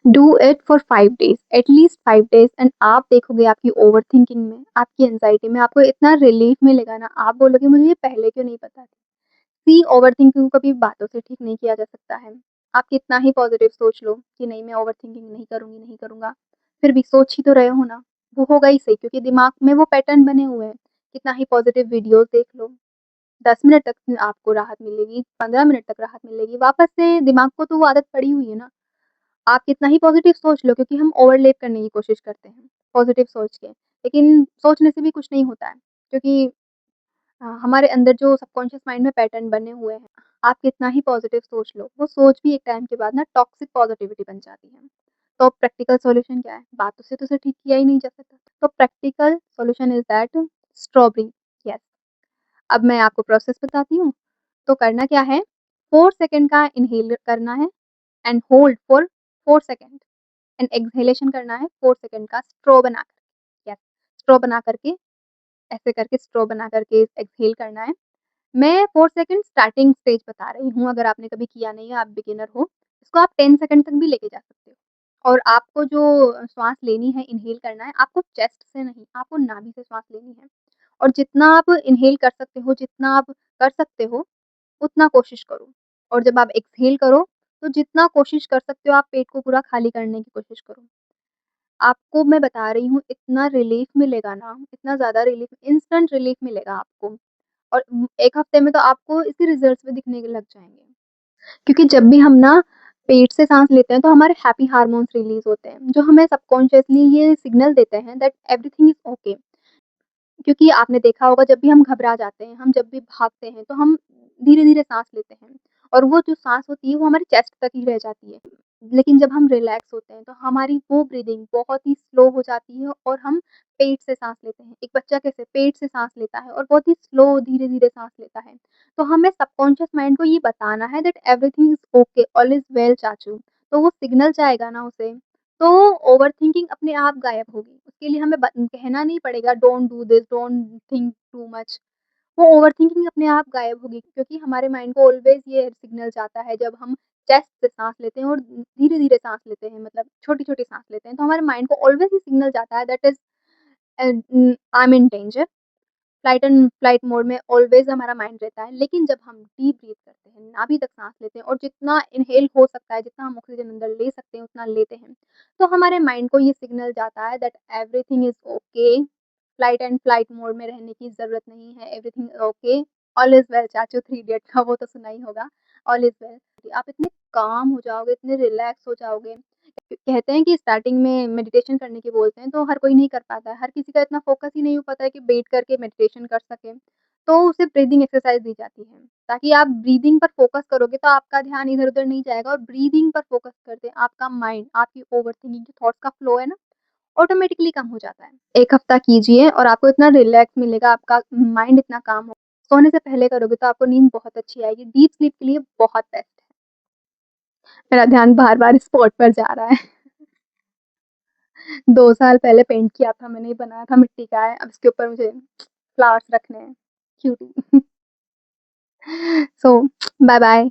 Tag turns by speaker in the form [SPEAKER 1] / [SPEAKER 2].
[SPEAKER 1] Do it for 5 days, at least 5 days and आप देखोगे आपकी ओवरथिंकिंग में, आपकी एंग्ज़ायटी में आपको इतना रिलीफ़ मिलेगा ना, आप बोलोगे मुझे ये पहले क्यों नहीं पता था। सी ओवरथिंकिंग को कभी बातों से ठीक नहीं किया जा सकता है। आप कितना ही पॉज़िटिव सोच लो कि नहीं मैं ओवरथिंकिंग नहीं करूँगी, नहीं करूँगा, फिर भी सोच ही तो रहे हो ना, वो होगा ही सही क्योंकि दिमाग में वो पैटर्न बने हुए हैं। कितना ही पॉज़िटिव वीडियोज़ देख लो, 10 मिनट तक आपको राहत मिलेगी, 15 मिनट तक राहत मिलेगी, वापस से दिमाग को तो वो आदत पड़ी हुई है ना। आप कितना ही पॉज़िटिव सोच लो क्योंकि हम ओवरलैप करने की कोशिश करते हैं, पॉज़िटिव सोच के। लेकिन सोचने से भी कुछ नहीं होता है क्योंकि हमारे अंदर जो सबकॉन्शियस माइंड में पैटर्न बने हुए हैं, आप कितना ही पॉज़िटिव सोच लो, वो सोच भी एक टाइम के बाद ना टॉक्सिक पॉज़िटिविटी बन जाती है। तो प्रैक्टिकल सॉल्यूशन क्या है? बातों से तो उसे ठीक किया ही नहीं जा सकता। तो practical solution is that strawberry, yes. अब मैं आपको प्रोसेस बताती हूँ। तो करना क्या है, 4 सेकंड का इन्हेल करना है and hold for 4 second and exhalation करना है 4 सेकंड का स्ट्रॉ बना कर। यस, स्ट्रॉ बना करके ऐसे करके स्ट्रॉ बना करके एक्सहेल करना है। मैं 4 सेकंड स्टार्टिंग स्टेज बता रही हूँ, अगर आपने कभी किया नहीं है, आप बिगिनर हो, इसको आप 10 सेकंड तक भी लेके जा सकते हो। और आपको जो श्वास लेनी है, इन्हेल करना है, आपको चेस्ट से नहीं, आपको नाभि से श्वास लेनी है। और जितना आप इन्हेल कर सकते हो, जितना आप कर सकते हो, उतना कोशिश करो। और जब आप एक्सहेल करो, तो जितना कोशिश कर सकते हो, आप पेट को पूरा खाली करने की कोशिश करो। आपको मैं बता रही हूँ, इतना रिलीफ़ मिलेगा ना, इतना ज़्यादा रिलीफ़, इंस्टेंट रिलीफ़ मिलेगा आपको। और 1 हफ्ते में तो आपको इसके रिज़ल्ट्स भी दिखने लग जाएँगे। क्योंकि जब भी हम ना पेट से साँस लेते हैं तो हमारे हैप्पी हार्मोन्स रिलीज़ होते हैं, जो हमें सबकॉन्शियसली ये सिग्नल देते हैं दैट एवरीथिंग इज़ ओके। क्योंकि आपने देखा होगा जब भी हम घबरा जाते हैं, हम जब भी भागते हैं तो हम धीरे-धीरे साँस लेते हैं और वो जो साँस होती है वो हमारे चेस्ट तक ही रह जाती है। लेकिन जब हम रिलैक्स होते हैं तो हमारी वो ब्रीथिंग बहुत ही स्लो हो जाती है और हम पेट से साँस लेते हैं। एक बच्चा कैसे पेट से साँस लेता है और बहुत ही स्लो धीरे-धीरे साँस लेता है। तो हमें सबकॉन्शियस माइंड को ये बताना है that everything is okay, all is well चाचू। तो वो सिग्नल जाएगा ना उसे, तो ओवरथिंकिंग अपने आप गायब होगी। उसके लिए हमें कहना नहीं पड़ेगा don't do this, don't think too much. वो ओवरथिंकिंग अपने आप गायब होगी क्योंकि हमारे माइंड को ऑलवेज़ ये सिग्नल जाता है जब हम चेस्ट से साँस लेते हैं और धीरे-धीरे साँस लेते हैं, मतलब छोटी-छोटी साँस लेते हैं, तो हमारे माइंड को ऑलवेज़ ये सिग्नल जाता है that is I am in danger. Flight mode में ऑलवेज़ हमारा माइंड रहता है, लेकिन जब हम डीप ब्रीथ करते हैं, नाभि तक साँस लेते हैं और जितना इन्हेल हो सकता है, जितना हम ऑक्सीजन अंदर ले सकते हैं, उतना लेते हैं, तो हमारे माइंड को ये सिग्नल जाता है that everything is okay, flight mode में रहने की ज़रूरत नहीं है, everything okay, all is well चाचू, थ्री इडियट का वो तो सुना ही होगा, ऑल इज़ वेल। आप इतने काम हो जाओगे, इतने रिलैक्स हो जाओगे। कहते हैं कि स्टार्टिंग में मेडिटेशन करने की बोलते हैं, तो हर कोई नहीं कर पाता है। हर किसी का इतना फ़ोकस ही नहीं हो पाता है कि बैठ करके मेडिटेशन कर सके। तो उसे ब्रीथिंग एक्सरसाइज़ दी जाती है, ताकि आप ब्रीथिंग पर फ़ोकस करोगे तो आपका ध्यान इधर-उधर नहीं जाएगा और ब्रीथिंग पर फ़ोकस करते आपका माइंड, आपकी ओवरथिंकिंग जो थॉट्स का फ्लो है ना, ऑटोमेटिकली कम हो जाता है। 1 हफ्ता कीजिए और आपको इतना रिलैक्स मिलेगा, आपका माइंड इतना काम होगा। सोने से पहले करोगे तो आपको नींद बहुत अच्छी आएगी, डीप स्लीप के लिए बहुत बेस्ट है। मेरा ध्यान बार-बार स्पॉट पर जा रहा है। 2 साल पहले पेंट किया था मैंने, ये बनाया था मिट्टी का है, अब इसके ऊपर मुझे फ्लावर्स रखने हैं, क्यूटी। सो बाय बाय।